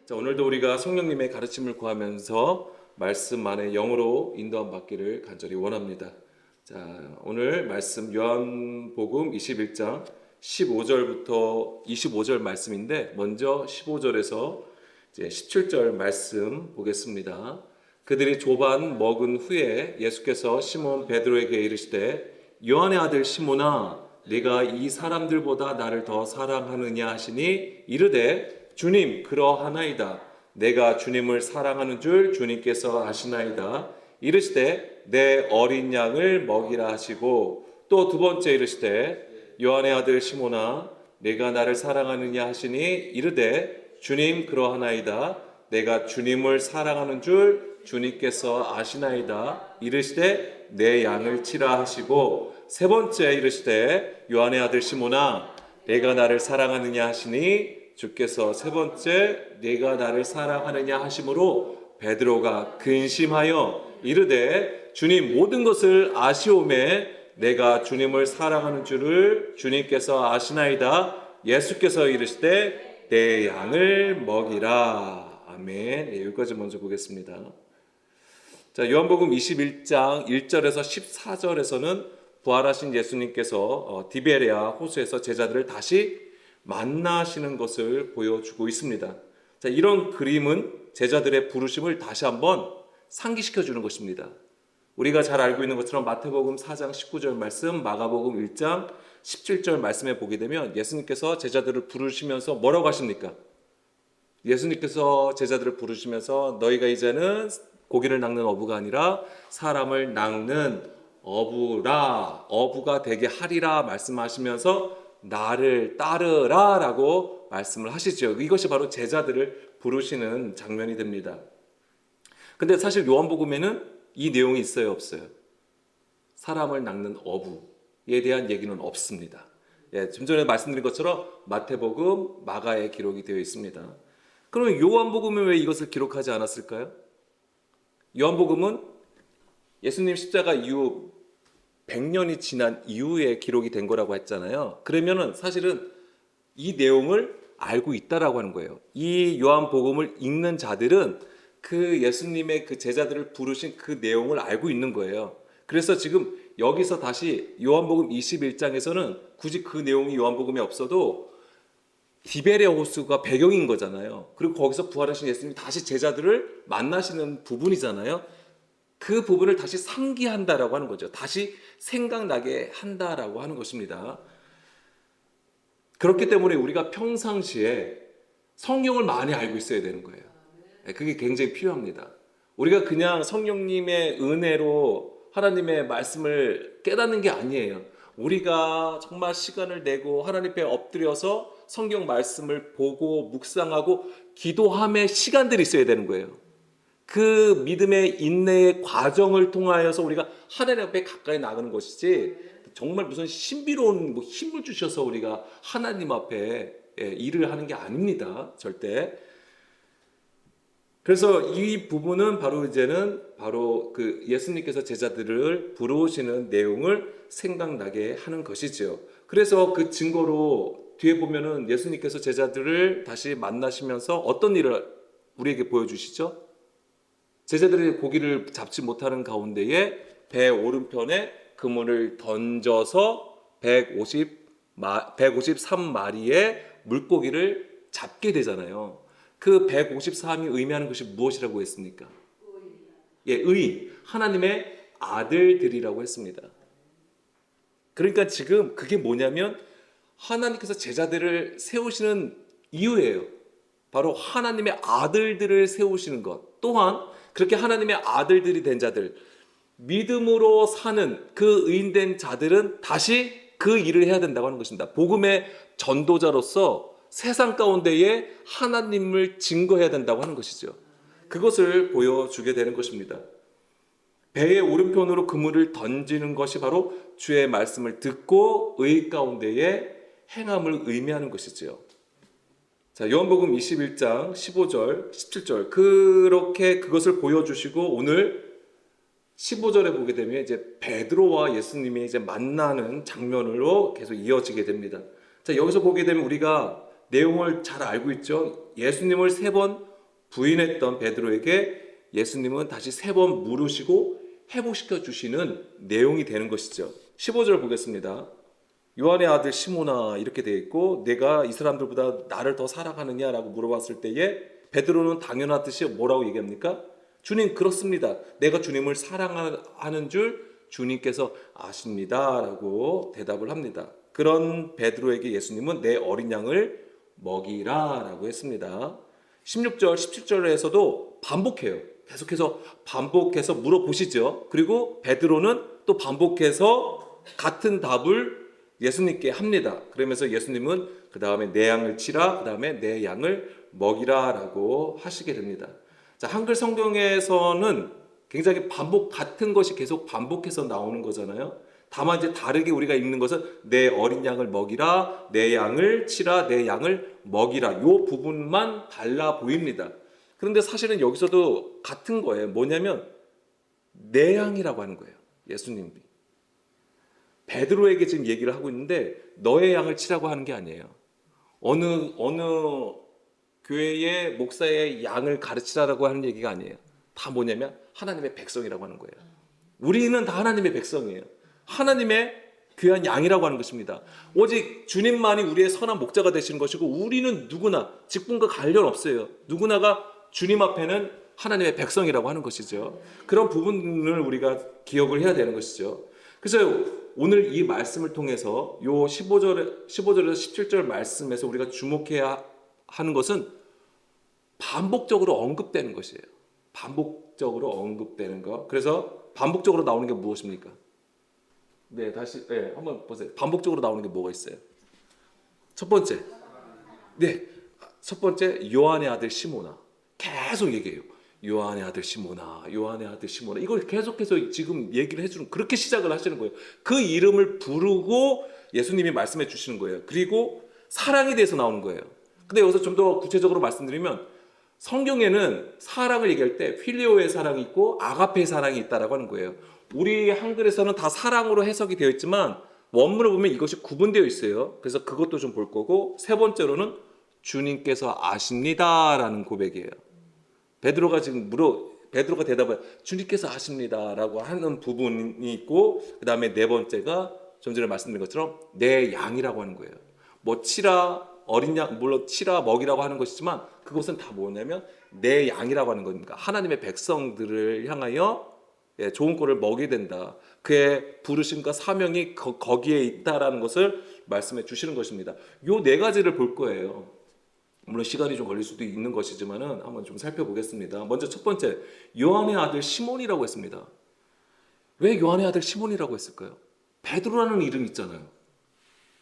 자, 오늘도 우리가 성령님의 가르침을 구하면서 말씀 안에 영으로 인도함 받기를 간절히 원합니다. 자, 오늘 말씀 요한복음 21장 15절부터 25절 말씀인데 먼저 15절에서 이제 17절 말씀 보겠습니다. 그들이 조반 먹은 후에 예수께서 시몬 베드로에게 이르시되 요한의 아들 시몬아 네가 이 사람들보다 나를 더 사랑하느냐 하시니 이르되 주님 그러하나이다. 내가 주님을 사랑하는 줄 주님께서 아시나이다. 이르시되 내 어린 양을 먹이라 하시고 또 두 번째 이르시되 요한의 아들 시몬아 내가 나를 사랑하느냐 하시니 이르되 주님 그러하나이다. 내가 주님을 사랑하는 줄 주님께서 아시나이다. 이르시되 내 양을 치라 하시고 세 번째 이르시되 요한의 아들 시몬아 내가 나를 사랑하느냐 하시니 주께서 세 번째 내가 나를 사랑하느냐 하심으로 베드로가 근심하여 이르되 주님 모든 것을 아시오매 내가 주님을 사랑하는 줄을 주님께서 아시나이다. 예수께서 이르시되 내 양을 먹이라. 아멘. 네, 여기까지 먼저 보겠습니다. 자, 요한복음 21장 1절에서 14절에서는 부활하신 예수님께서 디베레아 호수에서 제자들을 다시 만나시는 것을 보여주고 있습니다. 자, 이런 그림은 제자들의 부르심을 다시 한번 상기시켜 주는 것입니다. 우리가 잘 알고 있는 것처럼 마태복음 4장 19절 말씀, 마가복음 1장 17절 말씀에 보게 되면 예수님께서 제자들을 부르시면서 뭐라고 하십니까? 예수님께서 제자들을 부르시면서 너희가 이제는 고기를 낚는 어부가 아니라 사람을 낚는 어부라, 어부가 되게 하리라 말씀하시면서 나를 따르라 라고 말씀을 하시죠. 이것이 바로 제자들을 부르시는 장면이 됩니다. 근데 사실 요한복음에는 이 내용이 있어요, 없어요? 사람을 낚는 어부에 대한 얘기는 없습니다. 예, 좀 전에 말씀드린 것처럼 마태복음, 마가에 기록이 되어 있습니다. 그러면 요한복음은 왜 이것을 기록하지 않았을까요? 요한복음은 예수님 십자가 이후 100년이 지난 이후에 기록이 된 거라고 했잖아요. 그러면은 사실은 이 내용을 알고 있다라고 하는 거예요. 이 요한복음을 읽는 자들은 그 예수님의 그 제자들을 부르신 그 내용을 알고 있는 거예요. 그래서 지금 여기서 다시 요한복음 21장에서는 굳이 그 내용이 요한복음에 없어도 디베레 호수가 배경인 거잖아요. 그리고 거기서 부활하신 예수님이 다시 제자들을 만나시는 부분이잖아요. 그 부분을 다시 상기한다라고 하는 거죠. 다시 생각나게 한다라고 하는 것입니다. 그렇기 때문에 우리가 평상시에 성경을 많이 알고 있어야 되는 거예요. 그게 굉장히 필요합니다. 우리가 그냥 성령님의 은혜로 하나님의 말씀을 깨닫는 게 아니에요. 우리가 정말 시간을 내고 하나님 앞에 엎드려서 성경 말씀을 보고 묵상하고 기도함의 시간들이 있어야 되는 거예요. 그 믿음의 인내의 과정을 통하여서 우리가 하나님 앞에 가까이 나가는 것이지 정말 무슨 신비로운 힘을 주셔서 우리가 하나님 앞에 일을 하는 게 아닙니다. 절대. 그래서 이 부분은 바로 이제는 바로 그 예수님께서 제자들을 부르시는 내용을 생각나게 하는 것이죠. 그래서 그 증거로 뒤에 보면은 예수님께서 제자들을 다시 만나시면서 어떤 일을 우리에게 보여주시죠? 제자들이 고기를 잡지 못하는 가운데에 배 오른편에 그물을 던져서 153마리의 물고기를 잡게 되잖아요. 그 153이 의미하는 것이 무엇이라고 했습니까? 예, 의인, 하나님의 아들들이라고 했습니다. 그러니까 지금 그게 뭐냐면 하나님께서 제자들을 세우시는 이유예요. 바로 하나님의 아들들을 세우시는 것. 또한 그렇게 하나님의 아들들이 된 자들, 믿음으로 사는 그 의인된 자들은 다시 그 일을 해야 된다고 하는 것입니다. 복음의 전도자로서 세상 가운데에 하나님을 증거해야 된다고 하는 것이죠. 그것을 보여주게 되는 것입니다. 배의 오른편으로 그물을 던지는 것이 바로 주의 말씀을 듣고 의 가운데에 행함을 의미하는 것이죠. 자, 요한복음 21장 15절, 17절 그렇게 그것을 보여주시고 오늘 15절에 보게 되면 이제 베드로와 예수님이 이제 만나는 장면으로 계속 이어지게 됩니다. 자, 여기서 보게 되면 우리가 내용을 잘 알고 있죠. 예수님을 3번 부인했던 베드로에게 예수님은 다시 3번 물으시고 회복시켜 주시는 내용이 되는 것이죠. 15절 보겠습니다. 요한의 아들 시몬아 이렇게 되어 있고 내가 이 사람들보다 나를 더 사랑하느냐라고 물어봤을 때에 베드로는 당연하듯이 뭐라고 얘기합니까? 주님 그렇습니다. 내가 주님을 사랑하는 줄 주님께서 아십니다 라고 대답을 합니다. 그런 베드로에게 예수님은 내 어린 양을 먹이라 라고 했습니다. 16절 17절에서도 반복해요. 계속해서 반복해서 물어보시죠. 그리고 베드로는 또 반복해서 같은 답을 예수님께 합니다. 그러면서 예수님은 그 다음에 내 양을 치라, 그 다음에 내 양을 먹이라 라고 하시게 됩니다. 자, 한글 성경에서는 굉장히 같은 것이 계속 반복해서 나오는 거잖아요. 다만 이제 다르게 우리가 읽는 것은 내 어린 양을 먹이라, 내 양을 치라, 내 양을 먹이라. 이 부분만 달라 보입니다. 그런데 사실은 여기서도 같은 거예요. 뭐냐면 내 양이라고 하는 거예요. 예수님이. 베드로에게 지금 얘기를 하고 있는데 너의 양을 치라고 하는 게 아니에요. 어느 교회의 목사의 양을 가르치라고 하는 얘기가 아니에요. 다 뭐냐면 하나님의 백성이라고 하는 거예요. 우리는 다 하나님의 백성이에요. 하나님의 귀한 양이라고 하는 것입니다. 오직 주님만이 우리의 선한 목자가 되시는 것이고 우리는 누구나 직분과 관련 없어요. 누구나가 주님 앞에는 하나님의 백성이라고 하는 것이죠. 그런 부분을 우리가 기억을 해야 되는 것이죠. 그래서 오늘 이 말씀을 통해서 요 15절에서 17절 말씀에서 우리가 주목해야 하는 것은 반복적으로 언급되는 것이에요. 반복적으로 언급되는 것. 그래서 반복적으로 나오는 게 무엇입니까? 네, 다시 한번 보세요. 반복적으로 나오는 게 뭐가 있어요? 첫 번째. 네. 첫 번째 요한의 아들 시몬아. 계속 얘기해요. 요한의 아들 시몬아, 요한의 아들 시몬아. 이걸 계속해서 지금 얘기를 해주는 그렇게 시작을 하시는 거예요. 그 이름을 부르고 예수님이 말씀해 주시는 거예요. 그리고 사랑에 대해서 나오는 거예요. 근데 여기서 좀 더 구체적으로 말씀드리면 성경에는 사랑을 얘기할 때 필리오의 사랑이 있고 아가페의 사랑이 있다라고 하는 거예요. 우리 한글에서는 다 사랑으로 해석이 되어 있지만 원문을 보면 이것이 구분되어 있어요. 그래서 그것도 좀 볼 거고 세 번째로는 주님께서 아십니다라는 고백이에요. 베드로가 대답을 주님께서 아십니다라고 하는 부분이 있고 그 다음에 네 번째가 좀 전에 말씀드린 것처럼 내 양이라고 하는 거예요. 뭐 치라 어린 양 물론 치라 먹이라고 하는 것이지만 그것은 다 뭐냐면 내 양이라고 하는 겁니다. 하나님의 백성들을 향하여 좋은 꼴을 먹이게 된다. 그의 부르심과 사명이 거기에 있다라는 것을 말씀해 주시는 것입니다. 요 네 가지를 볼 거예요. 물론 시간이 좀 걸릴 수도 있는 것이지만은 한번 좀 살펴보겠습니다. 먼저 첫 번째, 요한의 아들 시몬이라고 했습니다. 왜 요한의 아들 시몬이라고 했을까요? 베드로라는 이름이 있잖아요.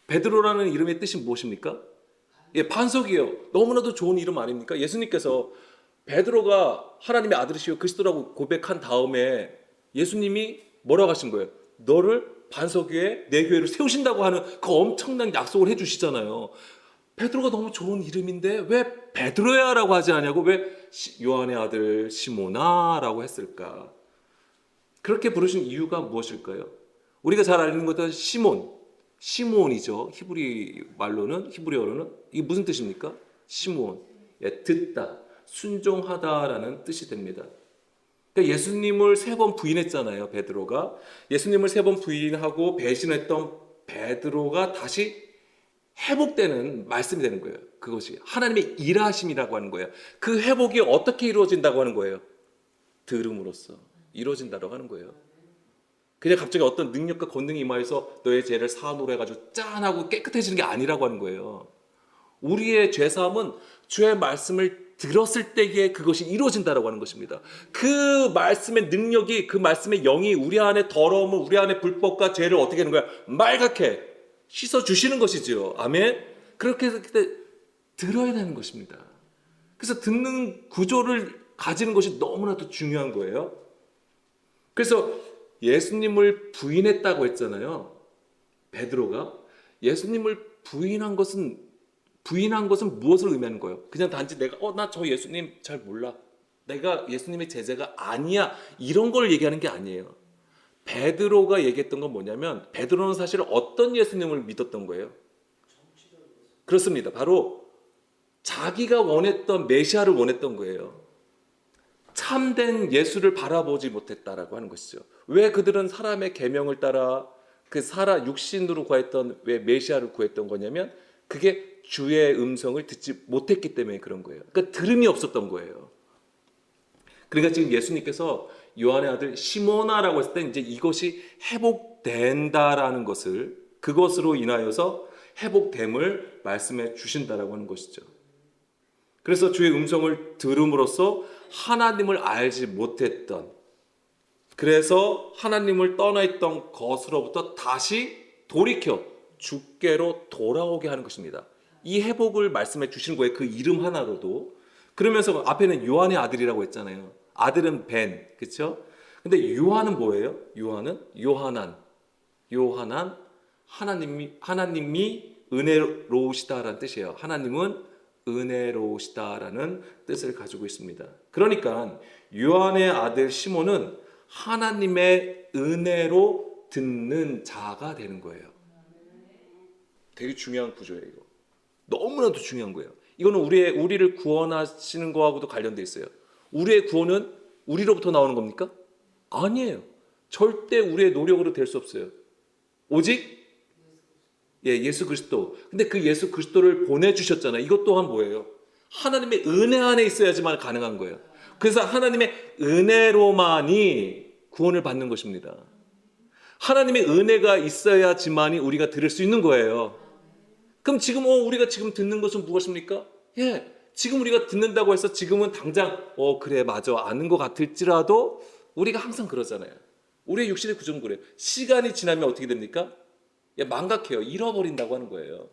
베드로라는 이름의 뜻이 무엇입니까? 반석이에요. 너무나도 좋은 이름 아닙니까? 예수님께서 베드로가 하나님의 아들이시요 그리스도라고 고백한 다음에 예수님이 뭐라고 하신 거예요? 너를 반석 위에 내 교회를 세우신다고 하는 그 엄청난 약속을 해주시잖아요. 베드로가 너무 좋은 이름인데 왜 베드로야 라고 하지 않냐고 왜 요한의 아들 시몬아 라고 했을까? 그렇게 부르신 이유가 무엇일까요? 우리가 잘 아는 것은 시몬이죠. 히브리어로는 이게 무슨 뜻입니까? 시몬, 듣다, 순종하다라는 뜻이 됩니다. 그러니까 예수님을 3번 부인했잖아요. 베드로가 예수님을 3번 부인하고 배신했던 베드로가 다시 회복되는 말씀이 되는 거예요. 그것이 하나님의 일하심이라고 하는 거예요. 그 회복이 어떻게 이루어진다고 하는 거예요? 들음으로써 이루어진다고 하는 거예요. 그냥 갑자기 어떤 능력과 권능이 임하여서 너의 죄를 사하노라 해가지고 짠하고 깨끗해지는 게 아니라고 하는 거예요. 우리의 죄사함은 주의 말씀을 들었을 때에 그것이 이루어진다라고 하는 것입니다. 그 말씀의 능력이, 그 말씀의 영이 우리 안에 더러움을, 우리 안에 불법과 죄를 어떻게 하는 거야? 말갛게 씻어주시는 것이죠. 아멘. 그렇게 해서 들어야 되는 것입니다. 그래서 듣는 구조를 가지는 것이 너무나도 중요한 거예요. 그래서 예수님을 부인했다고 했잖아요. 베드로가 예수님을 부인한 것은 무엇을 의미하는 거예요? 그냥 단지 내가 나 저 예수님 잘 몰라. 내가 예수님의 제자가 아니야. 이런 걸 얘기하는 게 아니에요. 베드로가 얘기했던 건 뭐냐면 베드로는 사실 어떤 예수님을 믿었던 거예요? 그렇습니다. 바로 자기가 원했던 메시아를 원했던 거예요. 참된 예수를 바라보지 못했다라고 하는 것이죠. 왜 그들은 사람의 계명을 따라 그 살아 육신으로 구했던 왜 메시아를 구했던 거냐면 그게 주의 음성을 듣지 못했기 때문에 그런 거예요. 그러니까 들음이 없었던 거예요. 그러니까 지금 예수님께서 요한의 아들 시모나라고 했을 때 이제 이것이 회복된다라는 것을 그것으로 인하여서 회복됨을 말씀해 주신다라고 하는 것이죠. 그래서 주의 음성을 들음으로써 하나님을 알지 못했던 그래서 하나님을 떠나 있던 것으로부터 다시 돌이켜 주께로 돌아오게 하는 것입니다. 이 회복을 말씀해 주시는 거예요. 그 이름 하나로도. 그러면서 앞에는 요한의 아들이라고 했잖아요. 아들은 벤, 그렇죠? 근데 요한은 뭐예요? 요한은 요한한 하나님이 은혜로우시다라는 뜻이에요. 하나님은 은혜로우시다라는 뜻을 가지고 있습니다. 그러니까 요한의 아들 시몬은 하나님의 은혜로 듣는 자가 되는 거예요. 되게 중요한 구조예요. 이거. 너무나도 중요한 거예요. 이거는 우리를 구원하시는 거하고도 관련돼 있어요. 우리의 구원은 우리로부터 나오는 겁니까? 아니에요. 절대 우리의 노력으로 될 수 없어요. 오직 예수 그리스도. 근데 그 예수 그리스도를 보내주셨잖아요. 이것 또한 뭐예요? 하나님의 은혜 안에 있어야지만 가능한 거예요. 그래서 하나님의 은혜로만이 구원을 받는 것입니다. 하나님의 은혜가 있어야지만이 우리가 들을 수 있는 거예요. 그럼 지금 우리가 지금 듣는 것은 무엇입니까? 지금 우리가 듣는다고 해서 지금은 당장 그래 맞아 아는 것 같을지라도 우리가 항상 그러잖아요. 우리의 육신의 구조는 그래요. 시간이 지나면 어떻게 됩니까? 망각해요. 잃어버린다고 하는 거예요.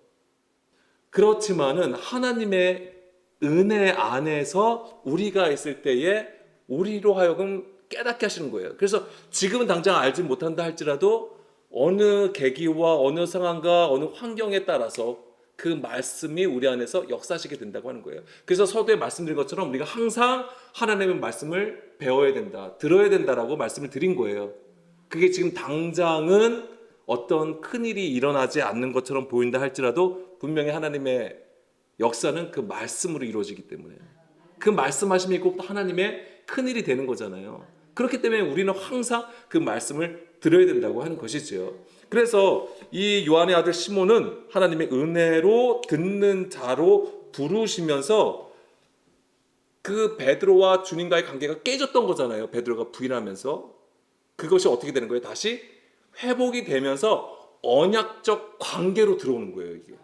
그렇지만은 하나님의 은혜 안에서 우리가 있을 때에 우리로 하여금 깨닫게 하시는 거예요. 그래서 지금은 당장 알지 못한다 할지라도 어느 계기와 어느 상황과 어느 환경에 따라서 그 말씀이 우리 안에서 역사하시게 된다고 하는 거예요. 그래서 서두에 말씀드린 것처럼 우리가 항상 하나님의 말씀을 배워야 된다, 들어야 된다라고 말씀을 드린 거예요. 그게 지금 당장은 어떤 큰일이 일어나지 않는 것처럼 보인다 할지라도 분명히 하나님의 역사는 그 말씀으로 이루어지기 때문에 그 말씀하심이 꼭 하나님의 큰일이 되는 거잖아요. 그렇기 때문에 우리는 항상 그 말씀을 들어야 된다고 하는 것이죠. 그래서 이 요한의 아들 시몬은 하나님의 은혜로 듣는 자로 부르시면서 그 베드로와 주님과의 관계가 깨졌던 거잖아요. 베드로가 부인하면서 그것이 어떻게 되는 거예요? 다시 회복이 되면서 언약적 관계로 들어오는 거예요. 이게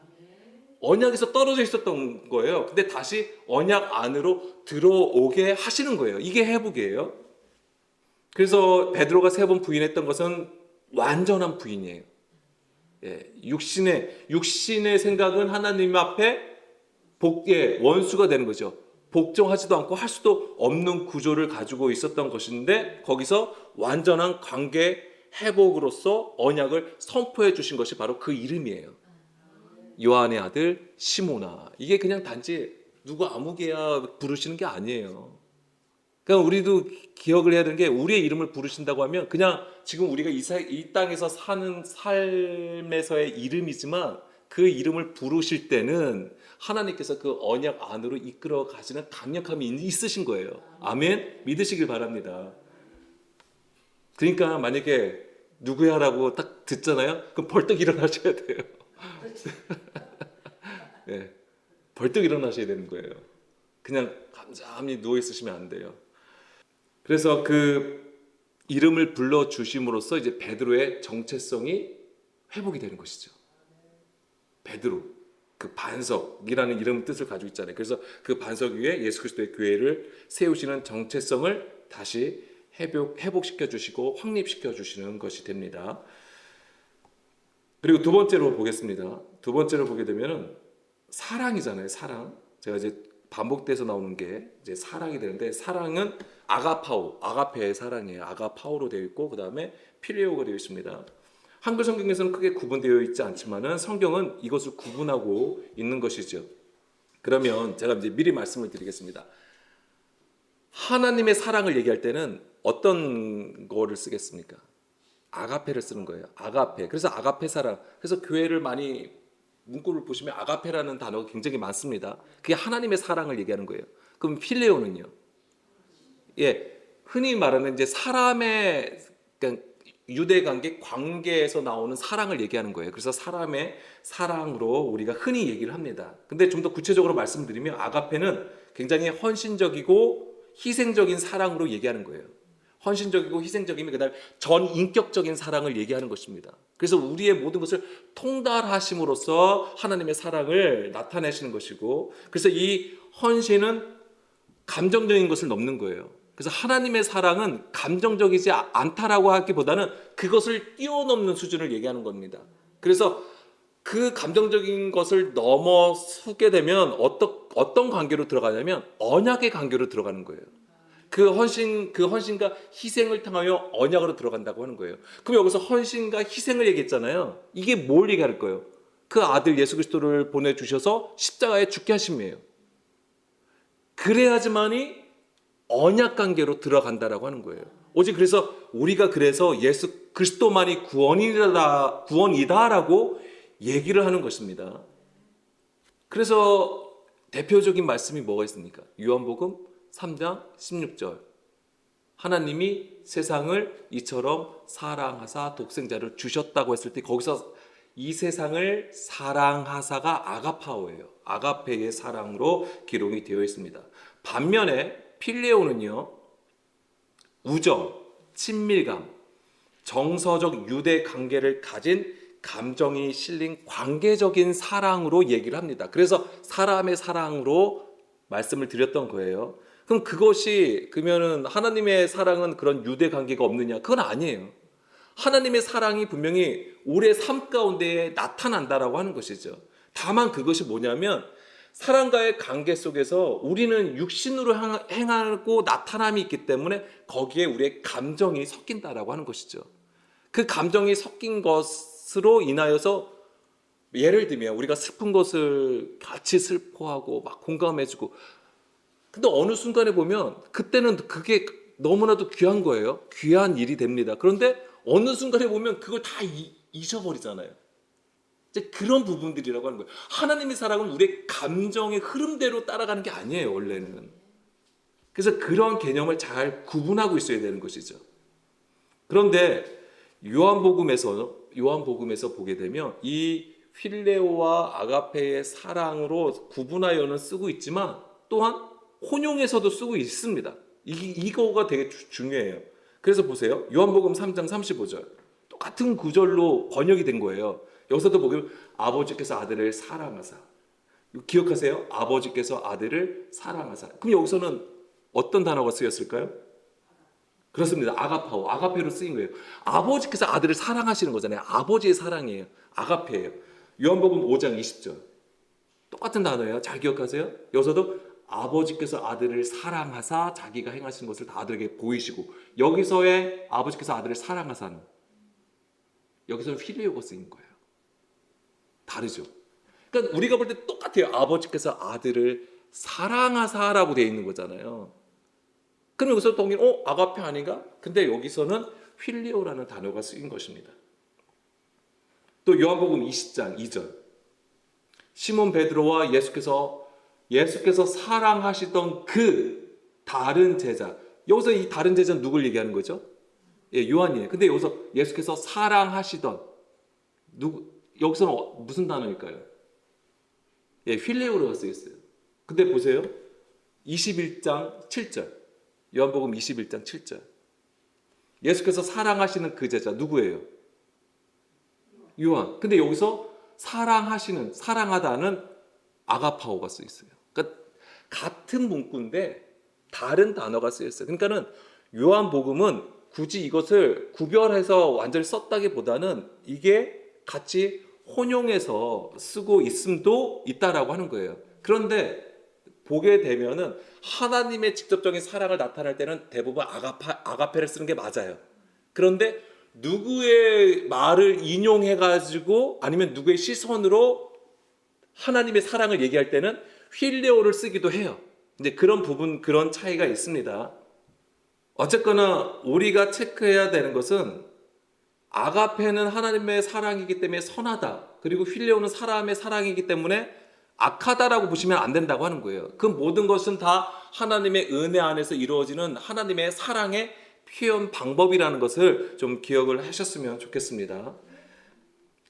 언약에서 떨어져 있었던 거예요. 근데 다시 언약 안으로 들어오게 하시는 거예요. 이게 회복이에요. 그래서 베드로가 3번 부인했던 것은 완전한 부인이에요. 육신의 생각은 하나님 앞에 원수가 되는 거죠. 복종하지도 않고 할 수도 없는 구조를 가지고 있었던 것인데 거기서 완전한 관계 회복으로서 언약을 선포해 주신 것이 바로 그 이름이에요. 요한의 아들 시모나. 이게 그냥 단지 누구 아무개야 부르시는 게 아니에요. 그러니까 우리도 기억을 해야 되는 게 우리의 이름을 부르신다고 하면 그냥 지금 우리가 이 땅에서 사는 삶에서의 이름이지만 그 이름을 부르실 때는 하나님께서 그 언약 안으로 이끌어 가시는 강력함이 있으신 거예요. 아멘? 믿으시길 바랍니다. 그러니까 만약에 누구야라고 딱 듣잖아요. 그럼 벌떡 일어나셔야 돼요. 벌떡 일어나셔야 되는 거예요. 그냥 감잠히 누워 있으시면 안 돼요. 그래서 그 이름을 불러 주심으로써 이제 베드로의 정체성이 회복이 되는 것이죠. 베드로, 그 반석이라는 이름 뜻을 가지고 있잖아요. 그래서 그 반석 위에 예수 그리스도의 교회를 세우시는 정체성을 다시 회복시켜 주시고 확립시켜 주시는 것이 됩니다. 그리고 두 번째로 보겠습니다. 두 번째로 보게 되면은 사랑이잖아요. 사랑. 제가 이제 반복돼서 나오는 게 이제 사랑이 되는데 사랑은 아가페의 사랑이에요. 아가파오로 되어 있고 그 다음에 필레오가 되어 있습니다. 한글 성경에서는 크게 구분되어 있지 않지만은 성경은 이것을 구분하고 있는 것이죠. 그러면 제가 이제 미리 말씀을 드리겠습니다. 하나님의 사랑을 얘기할 때는 어떤 거를 쓰겠습니까? 아가페를 쓰는 거예요. 아가페. 그래서 아가페 사랑. 그래서 교회를 많이 문구를 보시면 아가페라는 단어가 굉장히 많습니다. 그게 하나님의 사랑을 얘기하는 거예요. 그럼 필레오는요? 예, 흔히 말하는 이제 사람의 그러니까 유대 관계에서 나오는 사랑을 얘기하는 거예요. 그래서 사람의 사랑으로 우리가 흔히 얘기를 합니다. 근데 좀 더 구체적으로 말씀드리면 아가페는 굉장히 헌신적이고 희생적인 사랑으로 얘기하는 거예요. 헌신적이고 희생적이면 그다음 전 인격적인 사랑을 얘기하는 것입니다. 그래서 우리의 모든 것을 통달하심으로써 하나님의 사랑을 나타내시는 것이고, 그래서 이 헌신은 감정적인 것을 넘는 거예요. 그래서 하나님의 사랑은 감정적이지 않다라고 하기보다는 그것을 뛰어넘는 수준을 얘기하는 겁니다. 그래서 그 감정적인 것을 넘어서게 되면 어떤 관계로 들어가냐면 언약의 관계로 들어가는 거예요. 그 헌신과 희생을 통하여 언약으로 들어간다고 하는 거예요. 그럼 여기서 헌신과 희생을 얘기했잖아요. 이게 뭘 얘기할 거예요? 그 아들 예수 그리스도를 보내주셔서 십자가에 죽게 하심이에요. 그래야지만이 언약 관계로 들어간다라고 하는 거예요. 오직 그래서 우리가 그래서 예수 그리스도만이 구원이다라고 얘기를 하는 것입니다. 그래서 대표적인 말씀이 뭐가 있습니까? 요한복음 3장 16절. 하나님이 세상을 이처럼 사랑하사 독생자를 주셨다고 했을 때 거기서 이 세상을 사랑하사가 아가파오예요. 아가페의 사랑으로 기록이 되어 있습니다. 반면에 필레오는요, 우정, 친밀감, 정서적 유대 관계를 가진 감정이 실린 관계적인 사랑으로 얘기를 합니다. 그래서 사람의 사랑으로 말씀을 드렸던 거예요. 그럼 그러면은 하나님의 사랑은 그런 유대 관계가 없느냐? 그건 아니에요. 하나님의 사랑이 분명히 우리의 삶 가운데 나타난다라고 하는 것이죠. 다만 그것이 뭐냐면 사랑과의 관계 속에서 우리는 육신으로 행하고 나타남이 있기 때문에 거기에 우리의 감정이 섞인다라고 하는 것이죠. 그 감정이 섞인 것으로 인하여서 예를 들면 우리가 슬픈 것을 같이 슬퍼하고 막 공감해주고, 근데 어느 순간에 보면 그때는 그게 너무나도 귀한 거예요. 귀한 일이 됩니다. 그런데 어느 순간에 보면 그걸 다 잊어버리잖아요. 이제 그런 부분들이라고 하는 거예요. 하나님의 사랑은 우리의 감정의 흐름대로 따라가는 게 아니에요, 원래는. 그래서 그런 개념을 잘 구분하고 있어야 되는 것이죠. 그런데 요한복음에서 보게 되면 이 필레오와 아가페의 사랑으로 구분하여는 쓰고 있지만 또한 혼용해서도 쓰고 있습니다. 이거가 되게 중요해요. 그래서 보세요. 요한복음 3장 35절. 똑같은 구절로 번역이 된 거예요. 여기서도 보면 아버지께서 아들을 사랑하사. 기억하세요? 아버지께서 아들을 사랑하사. 그럼 여기서는 어떤 단어가 쓰였을까요? 그렇습니다. 아가파오, 아가페로 쓰인 거예요. 아버지께서 아들을 사랑하시는 거잖아요. 아버지의 사랑이에요. 아가페예요. 요한복음 5장 20절. 똑같은 단어예요. 잘 기억하세요? 여기서도 아버지께서 아들을 사랑하사 자기가 행하신 것을 다 아들에게 보이시고, 여기서의 아버지께서 아들을 사랑하사는 여기서는 필레오가 쓰인 거예요. 다르죠. 그러니까 우리가 볼 때 똑같아요. 아버지께서 아들을 사랑하사라고 되어 있는 거잖아요. 그럼 여기서 동일 아가페 아닌가? 근데 여기서는 필레오라는 단어가 쓰인 것입니다. 또 요한복음 20장 2절. 시몬 베드로와 예수께서 사랑하시던 그 다른 제자. 여기서 이 다른 제자는 누굴 얘기하는 거죠? 예, 요한이에요. 근데 여기서 예수께서 사랑하시던 여기서는 무슨 단어일까요? 예, 필레오라고 쓰여 있어요. 근데 보세요. 21장 7절. 요한복음 21장 7절. 예수께서 사랑하시는 그 제자 누구예요? 요한. 근데 여기서 사랑하다는 아가파오가 쓰여 있어요. 그러니까 같은 문구인데 다른 단어가 쓰여 있어요. 그러니까는 요한복음은 굳이 이것을 구별해서 완전히 썼다기보다는 이게 같이 혼용해서 쓰고 있음도 있다라고 하는 거예요. 그런데 보게 되면은 하나님의 직접적인 사랑을 나타낼 때는 대부분 아가페를 쓰는 게 맞아요. 그런데 누구의 말을 인용해가지고 아니면 누구의 시선으로 하나님의 사랑을 얘기할 때는 필레오를 쓰기도 해요. 이제 그런 차이가 있습니다. 어쨌거나 우리가 체크해야 되는 것은 아가페는 하나님의 사랑이기 때문에 선하다. 그리고 필레오는 사람의 사랑이기 때문에 악하다라고 보시면 안 된다고 하는 거예요. 그 모든 것은 다 하나님의 은혜 안에서 이루어지는 하나님의 사랑의 표현 방법이라는 것을 좀 기억을 하셨으면 좋겠습니다.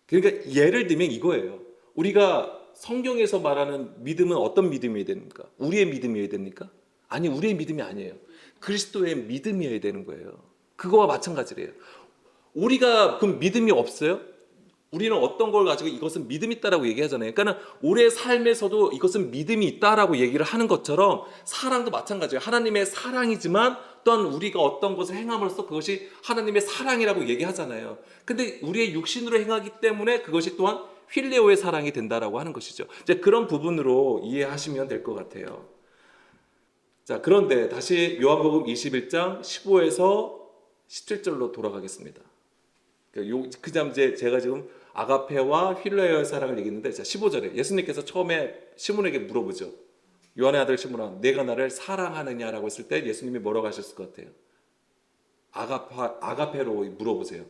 그러니까 예를 들면 이거예요. 우리가 성경에서 말하는 믿음은 어떤 믿음이어야 됩니까? 우리의 믿음이어야 됩니까? 아니, 우리의 믿음이 아니에요. 그리스도의 믿음이어야 되는 거예요. 그거와 마찬가지래요. 우리가 그 믿음이 없어요? 우리는 어떤 걸 가지고 이것은 믿음이 있다라고 얘기하잖아요. 그러니까 우리의 삶에서도 이것은 믿음이 있다라고 얘기를 하는 것처럼 사랑도 마찬가지예요. 하나님의 사랑이지만 또한 우리가 어떤 것을 행함으로써 그것이 하나님의 사랑이라고 얘기하잖아요. 근데 우리의 육신으로 행하기 때문에 그것이 또한 필레오의 사랑이 된다라고 하는 것이죠. 이제 그런 부분으로 이해하시면 될 것 같아요. 자, 그런데 다시 요한복음 21장 15에서 17절로 돌아가겠습니다. 그 다음 이제 제가 지금 아가페와 필레오의 사랑을 얘기했는데, 자, 15절에 예수님께서 처음에 시몬에게 물어보죠. 요한의 아들 시몬아, 내가 나를 사랑하느냐라고 했을 때 예수님이 뭐라고 하셨을 것 같아요? 아가페로 물어보세요.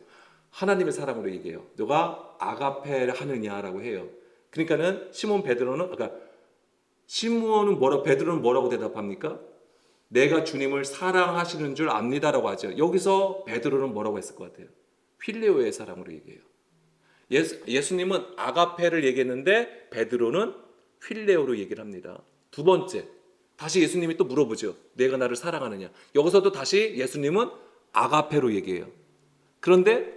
하나님의 사랑으로 얘기해요. 너가 아가페를 하느냐라고 해요. 그러니까는 베드로는 뭐라고 대답합니까? 내가 주님을 사랑하시는 줄 압니다라고 하죠. 여기서 베드로는 뭐라고 했을 것 같아요? 필레오의 사랑으로 얘기해요. 예수님은 아가페를 얘기했는데 베드로는 필레오로 얘기를 합니다. 두 번째, 다시 예수님이 또 물어보죠. 내가 나를 사랑하느냐. 여기서도 다시 예수님은 아가페로 얘기해요. 그런데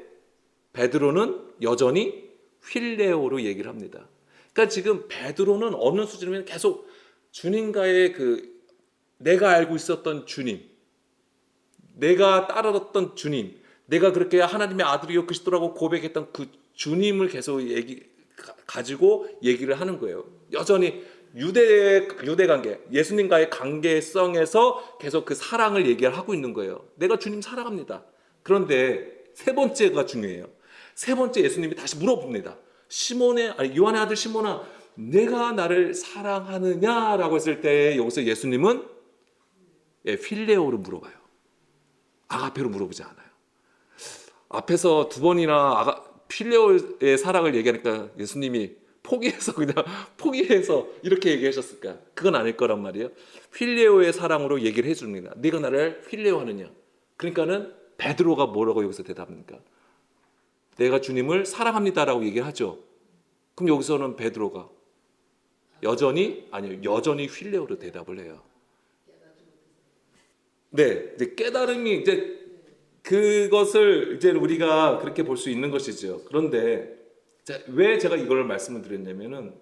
베드로는 여전히 필레오로 얘기를 합니다. 그러니까 지금 베드로는 어느 수준이면 계속 주님과의 내가 알고 있었던 주님, 내가 따라갔던 주님, 내가 그렇게 하나님의 아들이요 그리스도라고 고백했던 그 주님을 계속 가지고 얘기를 하는 거예요. 여전히 유대 관계, 예수님과의 관계성에서 계속 그 사랑을 얘기를 하고 있는 거예요. 내가 주님 사랑합니다. 그런데 세 번째가 중요해요. 세 번째 예수님이 다시 물어봅니다. 요한의 아들 시몬아, 내가 나를 사랑하느냐라고 했을 때 여기서 예수님은 필레오로 물어봐요. 아가페로 물어보지 않아요. 앞에서 두 번이나 필레오의 사랑을 얘기하니까 예수님이 포기해서 이렇게 얘기하셨을까? 그건 아닐 거란 말이에요. 필레오의 사랑으로 얘기를 해줍니다. 네가 나를 필레오 하느냐? 그러니까는 베드로가 뭐라고 여기서 대답합니까? 내가 주님을 사랑합니다라고 얘기를 하죠. 그럼 여기서는 베드로가 여전히 필레오로 대답을 해요. 네, 이제 깨달음이 그것을 이제 우리가 그렇게 볼 수 있는 것이죠. 그런데 왜 제가 이걸 말씀을 드렸냐면은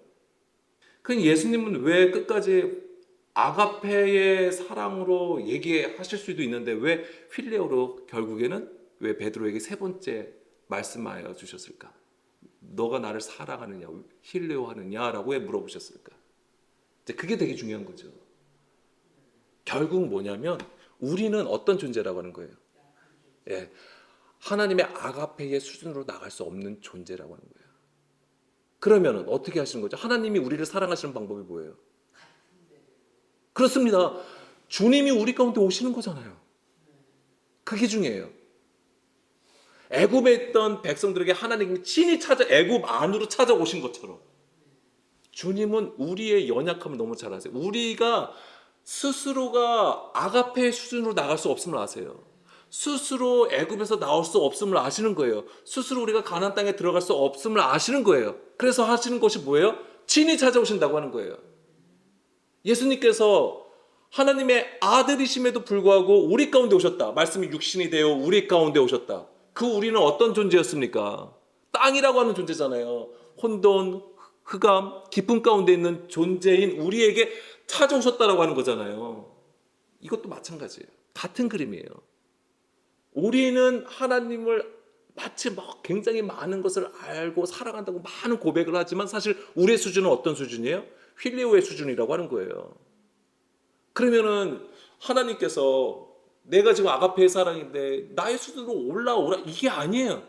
그 예수님은 왜 끝까지 아가페의 사랑으로 얘기하실 수도 있는데 왜 필레오로 결국에는 왜 베드로에게 세 번째 말씀하여 주셨을까? 너가 나를 사랑하느냐, 필레오 하느냐라고 왜 물어보셨을까? 그게 되게 중요한 거죠. 결국 뭐냐면 우리는 어떤 존재라고 하는 거예요? 예, 하나님의 아가페의 수준으로 나갈 수 없는 존재라고 하는 거예요. 그러면 어떻게 하시는 거죠? 하나님이 우리를 사랑하시는 방법이 뭐예요? 그렇습니다. 주님이 우리 가운데 오시는 거잖아요. 그게 중요해요. 애굽에 있던 백성들에게 하나님이 친히 애굽 안으로 찾아오신 것처럼 주님은 우리의 연약함을 너무 잘 아세요. 우리가 스스로가 아가페의 수준으로 나갈 수 없음을 아세요. 스스로 애굽에서 나올 수 없음을 아시는 거예요. 스스로 우리가 가나안 땅에 들어갈 수 없음을 아시는 거예요. 그래서 하시는 것이 뭐예요? 친히 찾아오신다고 하는 거예요. 예수님께서 하나님의 아들이심에도 불구하고 우리 가운데 오셨다. 말씀이 육신이 되어 우리 가운데 오셨다. 그 우리는 어떤 존재였습니까? 땅이라고 하는 존재잖아요. 혼돈, 흑암, 깊음 가운데 있는 존재인 우리에게 찾아오셨다라고 하는 거잖아요. 이것도 마찬가지예요. 같은 그림이에요. 우리는 하나님을 마치 굉장히 많은 것을 알고 사랑한다고 많은 고백을 하지만 사실 우리의 수준은 어떤 수준이에요? 필레오의 수준이라고 하는 거예요. 그러면은 하나님께서 내가 지금 아가페의 사랑인데 나의 수준으로 올라오라 이게 아니에요.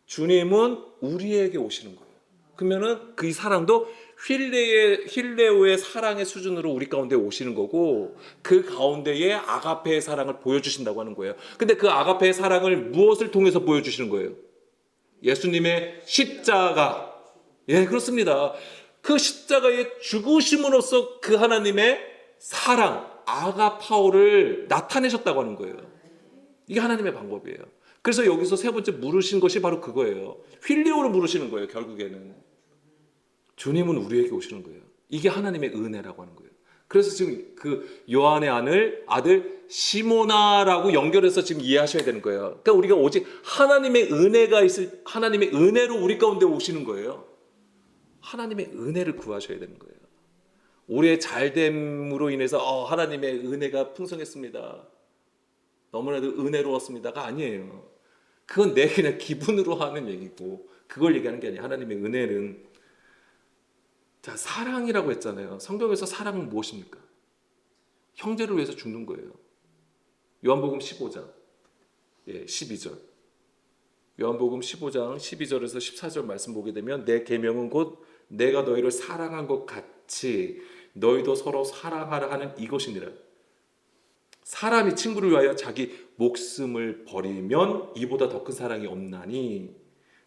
주님은 우리에게 오시는 거예요. 그러면은 그 사랑도 힐레오의 사랑의 수준으로 우리 가운데 오시는 거고 그 가운데에 아가페의 사랑을 보여주신다고 하는 거예요. 근데 그 아가페의 사랑을 무엇을 통해서 보여주시는 거예요? 예수님의 십자가. 예, 그렇습니다. 그 십자가의 죽으심으로써 그 하나님의 사랑, 아가파오를 나타내셨다고 하는 거예요. 이게 하나님의 방법이에요. 그래서 여기서 세 번째 물으신 것이 바로 그거예요. 휠리오로 물으시는 거예요. 결국에는 주님은 우리에게 오시는 거예요. 이게 하나님의 은혜라고 하는 거예요. 그래서 지금 그 요한의 아들 시모나라고 연결해서 지금 이해하셔야 되는 거예요. 그러니까 우리가 오직 하나님의 은혜가 있을, 하나님의 은혜로 우리 가운데 오시는 거예요. 하나님의 은혜를 구하셔야 되는 거예요. 우리의 잘됨으로 인해서 하나님의 은혜가 풍성했습니다, 너무나도 은혜로웠습니다가 아니에요. 그건 내 그냥 기분으로 하는 얘기고, 그걸 얘기하는 게 아니에요. 하나님의 은혜는, 자, 사랑이라고 했잖아요. 성경에서 사랑은 무엇입니까? 형제를 위해서 죽는 거예요. 요한복음 15장 12절. 요한복음 15장 12절에서 14절 말씀 보게 되면, 내 계명은 곧 내가 너희를 사랑한 것 같이 너희도 서로 사랑하라 하는 이것이니라. 사람이 친구를 위하여 자기 목숨을 버리면 이보다 더 큰 사랑이 없나니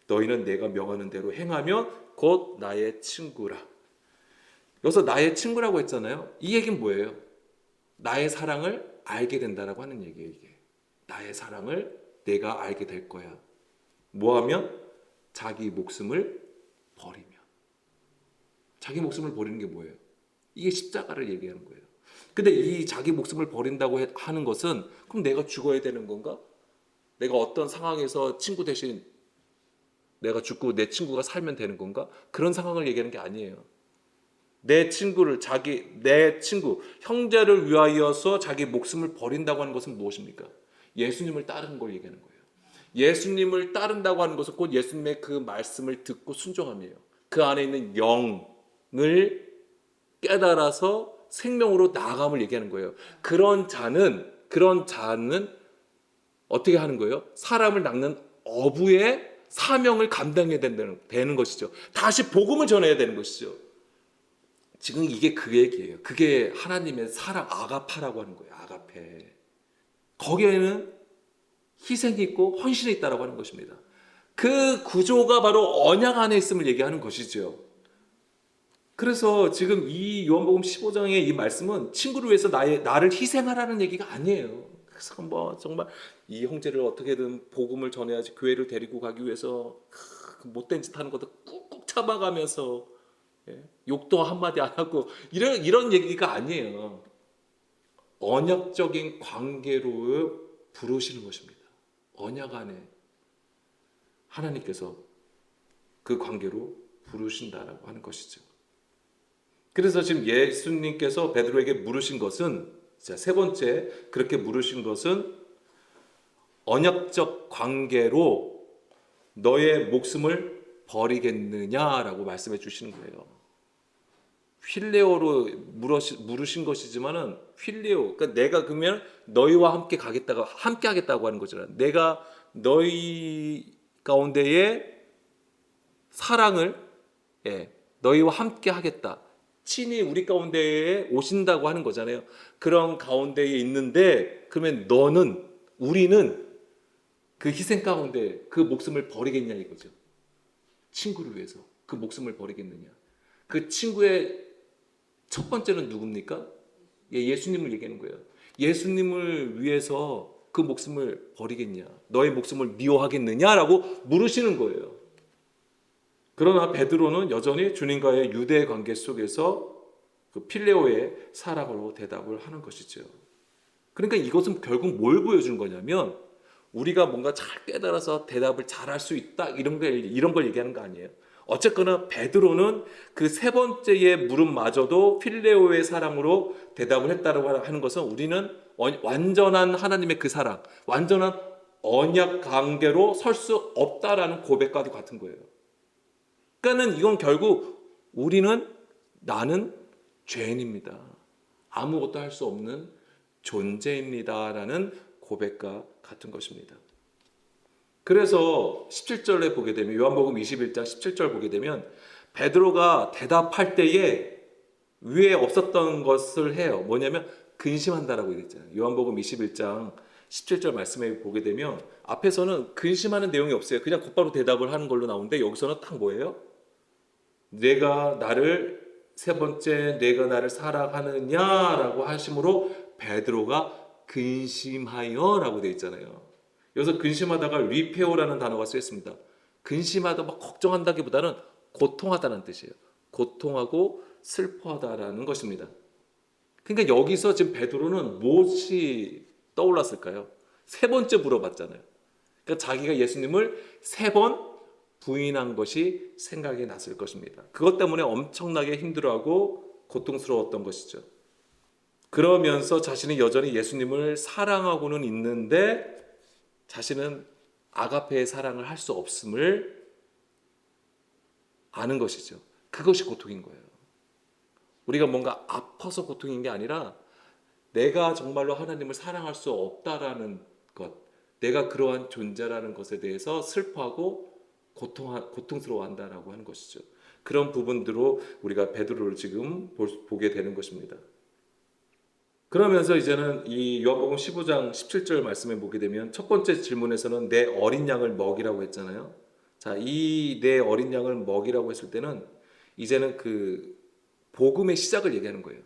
너희는 내가 명하는 대로 행하면 곧 나의 친구라. 여기서 나의 친구라고 했잖아요. 이 얘기는 뭐예요? 나의 사랑을 알게 된다라고 하는 얘기예요. 이게 나의 사랑을 내가 알게 될 거야. 뭐하면? 자기 목숨을 버리면. 자기 목숨을 버리는 게 뭐예요? 이게 십자가를 얘기하는 거예요. 근데 이 자기 목숨을 버린다고 하는 것은, 그럼 내가 죽어야 되는 건가? 내가 어떤 상황에서 친구 대신 내가 죽고 내 친구가 살면 되는 건가? 그런 상황을 얘기하는 게 아니에요. 내 친구를, 내 친구, 형제를 위하여서 자기 목숨을 버린다고 하는 것은 무엇입니까? 예수님을 따르는 걸 얘기하는 거예요. 예수님을 따른다고 하는 것은 곧 예수님의 그 말씀을 듣고 순종함이에요. 그 안에 있는 영을 깨달아서 생명으로 나아감을 얘기하는 거예요. 그런 자는 어떻게 하는 거예요? 사람을 낚는 어부의 사명을 감당해야 되는 것이죠. 다시 복음을 전해야 되는 것이죠. 지금 이게 그 얘기예요. 그게 하나님의 사랑, 아가파라고 하는 거예요. 아가페. 거기에는 희생이 있고 헌신이 있다라고 하는 것입니다. 그 구조가 바로 언약 안에 있음을 얘기하는 것이죠. 그래서 지금 이 요한복음 15장의 이 말씀은 친구를 위해서 나를 희생하라는 얘기가 아니에요. 그래서 뭐 정말 이 형제를 어떻게든 복음을 전해야지, 교회를 데리고 가기 위해서 못된 짓 하는 것도 꾹꾹 참아가면서, 욕도 한마디 안 하고 이런 얘기가 아니에요. 언약적인 관계로 부르시는 것입니다. 언약 안에 하나님께서 그 관계로 부르신다라고 하는 것이죠. 그래서 지금 예수님께서 베드로에게 물으신 것은, 자, 세 번째 그렇게 물으신 것은 언약적 관계로 너의 목숨을 버리겠느냐라고 말씀해 주시는 거예요. 휠레오로 물으신 것이지만은, 휠레오, 그러니까 내가 그러면 너희와 함께 하겠다고 하는 거잖아요. 내가 너희 가운데의 사랑을, 너희와 함께 하겠다. 친히 우리 가운데에 오신다고 하는 거잖아요. 그런 가운데에 있는데, 그러면 우리는 그 희생 가운데 그 목숨을 버리겠냐 이거죠. 친구를 위해서 그 목숨을 버리겠느냐. 그 친구의 첫 번째는 누굽니까? 예수님을 얘기하는 거예요. 예수님을 위해서 그 목숨을 버리겠냐, 너의 목숨을 미워하겠느냐라고 물으시는 거예요. 그러나 베드로는 여전히 주님과의 유대 관계 속에서 그 필레오의 사랑으로 대답을 하는 것이죠. 그러니까 이것은 결국 뭘 보여주는 거냐면, 우리가 뭔가 잘 깨달아서 대답을 잘할 수 있다, 이런 걸 얘기하는 거 아니에요. 어쨌거나 베드로는 그 세 번째의 물음마저도 필레오의 사랑으로 대답을 했다고 하는 것은, 우리는 완전한 하나님의 그 사랑, 완전한 언약 관계로 설 수 없다라는 고백과도 같은 거예요. 그러니까는 이건 결국 나는 죄인입니다, 아무것도 할 수 없는 존재입니다라는 고백과 같은 것입니다. 그래서 17절에 보게 되면, 요한복음 21장 17절 보게 되면, 베드로가 대답할 때에 위에 없었던 것을 해요. 뭐냐면 근심한다라고 얘기했잖아요. 요한복음 21장 17절 말씀에 보게 되면 앞에서는 근심하는 내용이 없어요. 그냥 곧바로 대답을 하는 걸로 나오는데 여기서는 딱 뭐예요? 세 번째 내가 나를 사랑하느냐라고 하심으로 베드로가 근심하여라고 되어 있잖아요. 여기서 근심하다가 리페오라는 단어가 쓰였습니다. 근심하다 막 걱정한다기보다는 고통하다는 뜻이에요. 고통하고 슬퍼하다라는 것입니다. 그러니까 여기서 지금 베드로는 무엇이 떠올랐을까요? 세 번째 물어봤잖아요. 그러니까 자기가 예수님을 세 번 부인한 것이 생각이 났을 것입니다. 그것 때문에 엄청나게 힘들어하고 고통스러웠던 것이죠. 그러면서 자신이 여전히 예수님을 사랑하고는 있는데 자신은 아가페의 사랑을 할 수 없음을 아는 것이죠. 그것이 고통인 거예요. 우리가 뭔가 아파서 고통인 게 아니라 내가 정말로 하나님을 사랑할 수 없다라는 것, 내가 그러한 존재라는 것에 대해서 슬퍼하고 고통스러워한다라고 하는 것이죠. 그런 부분들로 우리가 베드로를 지금 보게 되는 것입니다. 그러면서 이제는 이 요한복음 15장 17절 말씀에 보게 되면 첫 번째 질문에서는 내 어린 양을 먹이라고 했잖아요. 자, 이 내 어린 양을 먹이라고 했을 때는 이제는 그 복음의 시작을 얘기하는 거예요.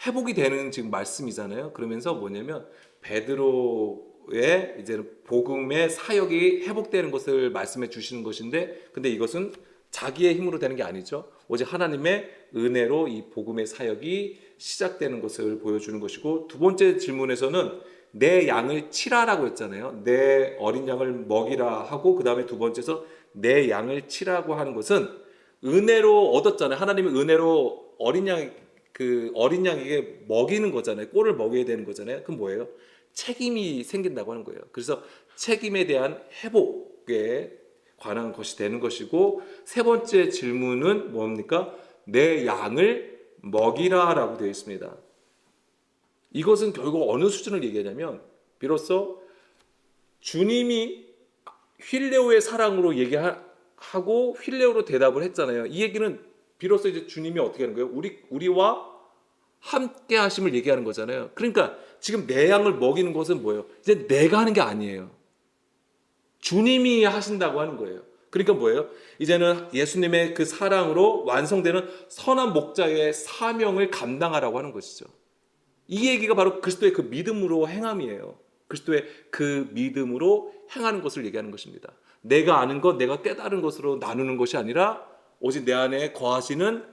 회복이 되는 지금 말씀이잖아요. 그러면서 뭐냐면 베드로의 이제는 복음의 사역이 회복되는 것을 말씀해 주시는 것인데, 근데 이것은 자기의 힘으로 되는 게 아니죠. 오직 하나님의 은혜로 이 복음의 사역이 시작되는 것을 보여주는 것이고, 두 번째 질문에서는 내 양을 치라라고 했잖아요. 내 어린 양을 먹이라 하고, 그 다음에 두 번째서 내 양을 치라고 하는 것은 은혜로 얻었잖아요. 하나님의 은혜로 어린 양에게 먹이는 거잖아요. 꼴을 먹여야 되는 거잖아요. 그럼 뭐예요? 책임이 생긴다고 하는 거예요. 그래서 책임에 대한 회복에 관한 것이 되는 것이고, 세 번째 질문은 뭡니까? 내 양을 먹이라라고 되어 있습니다. 이것은 결국 어느 수준을 얘기하냐면, 비로소 주님이 휠레오의 사랑으로 얘기하고 휠레오로 대답을 했잖아요. 이 얘기는 비로소 이제 주님이 어떻게 하는 거예요? 우리와 함께 하심을 얘기하는 거잖아요. 그러니까 지금 내 양을 먹이는 것은 뭐예요? 이제 내가 하는 게 아니에요. 주님이 하신다고 하는 거예요. 그러니까 뭐예요? 이제는 예수님의 그 사랑으로 완성되는 선한 목자의 사명을 감당하라고 하는 것이죠. 이 얘기가 바로 그리스도의 그 믿음으로 행함이에요. 그리스도의 그 믿음으로 행하는 것을 얘기하는 것입니다. 내가 아는 것, 내가 깨달은 것으로 나누는 것이 아니라 오직 내 안에 거하시는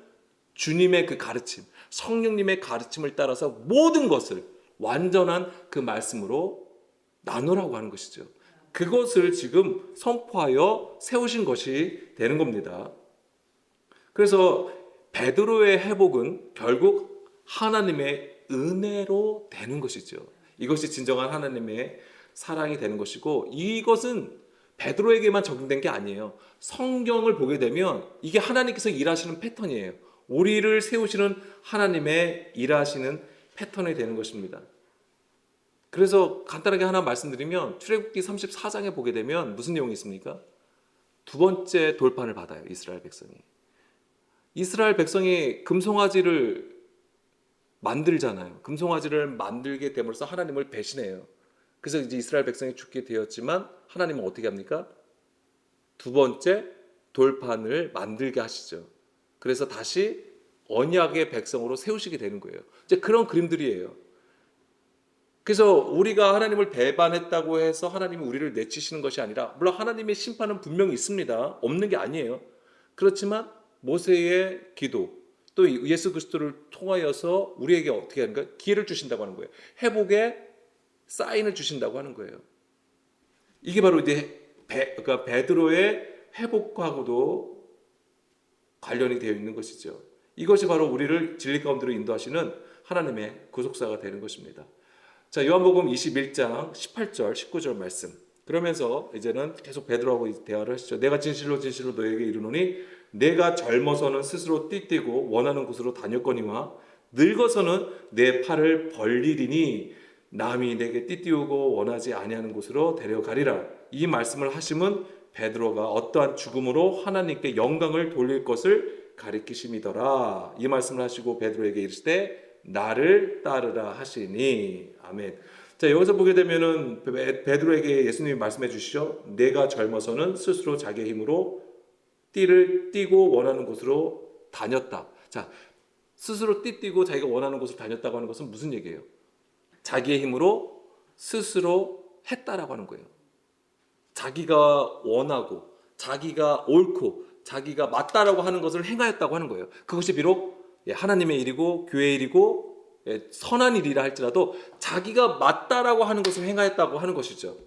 주님의 그 가르침, 성령님의 가르침을 따라서 모든 것을 완전한 그 말씀으로 나누라고 하는 것이죠. 그것을 지금 선포하여 세우신 것이 되는 겁니다. 그래서 베드로의 회복은 결국 하나님의 은혜로 되는 것이죠. 이것이 진정한 하나님의 사랑이 되는 것이고, 이것은 베드로에게만 적용된 게 아니에요. 성경을 보게 되면 이게 하나님께서 일하시는 패턴이에요. 우리를 세우시는 하나님의 일하시는 패턴이 되는 것입니다. 그래서 간단하게 하나 말씀드리면 출애굽기 34장에 보게 되면 무슨 내용이 있습니까? 두 번째 돌판을 받아요. 이스라엘 백성이. 이스라엘 백성이 금송아지를 만들잖아요. 금송아지를 만들게 됨으로써 하나님을 배신해요. 그래서 이제 이스라엘 백성이 죽게 되었지만 하나님은 어떻게 합니까? 두 번째 돌판을 만들게 하시죠. 그래서 다시 언약의 백성으로 세우시게 되는 거예요. 이제 그런 그림들이에요. 그래서 우리가 하나님을 배반했다고 해서 하나님이 우리를 내치시는 것이 아니라, 물론 하나님의 심판은 분명히 있습니다. 없는 게 아니에요. 그렇지만 모세의 기도, 또 예수 그리스도를 통하여서 우리에게 어떻게 하는가? 기회를 주신다고 하는 거예요. 회복의 사인을 주신다고 하는 거예요. 이게 바로 이제 그러니까 베드로의 회복과도 관련이 되어 있는 것이죠. 이것이 바로 우리를 진리 가운데로 인도하시는 하나님의 구속사가 되는 것입니다. 자, 요한복음 21장 18절, 19절 말씀. 그러면서 이제는 계속 베드로하고 대화를 하시죠. 내가 진실로 진실로 너에게 이르노니 내가 젊어서는 스스로 띠뛰고 원하는 곳으로 다녔거니와 늙어서는 내 팔을 벌리리니 남이 내게 띠띠우고 원하지 아니하는 곳으로 데려가리라. 이 말씀을 하심은 베드로가 어떠한 죽음으로 하나님께 영광을 돌릴 것을 가리키심이더라. 이 말씀을 하시고 베드로에게 이르시되 나를 따르라 하시니. 아멘. 자, 여기서 보게 되면은 베드로에게 예수님이 말씀해 주시죠. 내가 젊어서는 스스로 자기의 힘으로 띠를 띠고 원하는 곳으로 다녔다. 자, 스스로 띠띠고 자기가 원하는 곳으로 다녔다고 하는 것은 무슨 얘기예요? 자기의 힘으로 스스로 했다라고 하는 거예요. 자기가 원하고 자기가 옳고 자기가 맞다라고 하는 것을 행하였다고 하는 거예요. 그것이 비록 하나님의 일이고 교회의 일이고 선한 일이라 할지라도 자기가 맞다라고 하는 것을 행하였다고 하는 것이죠.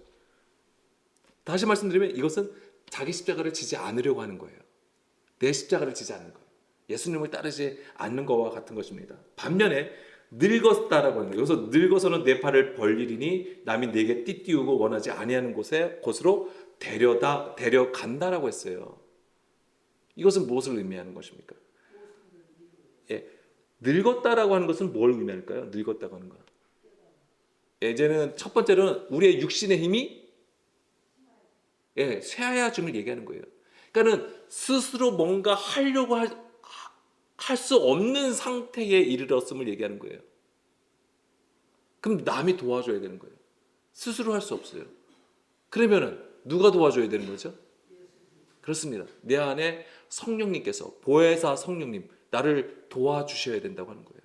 다시 말씀드리면 이것은 자기 십자가를 지지 않으려고 하는 거예요. 내 십자가를 지지 않는 거예요. 예수님을 따르지 않는 것과 같은 것입니다. 반면에 늙었다라고 하는 거예요. 여기서 늙어서는 내 팔을 벌리리니 남이 내게 띠띠우고 원하지 아니하는 곳으로 데려간다라고 했어요. 이것은 무엇을 의미하는 것입니까? 예, 늙었다라고 하는 것은 뭘 의미할까요? 늙었다고 하는 거. 이제는 첫 번째로는 우리의 육신의 힘이 쇠하여짐을 얘기하는 거예요. 그러니까는 스스로 뭔가 하려고 할 수 없는 상태에 이르렀음을 얘기하는 거예요. 그럼 남이 도와줘야 되는 거예요. 스스로 할 수 없어요. 그러면은 누가 도와줘야 되는 거죠? 그렇습니다. 내 안에 성령님께서, 보혜사 성령님, 나를 도와주셔야 된다고 하는 거예요.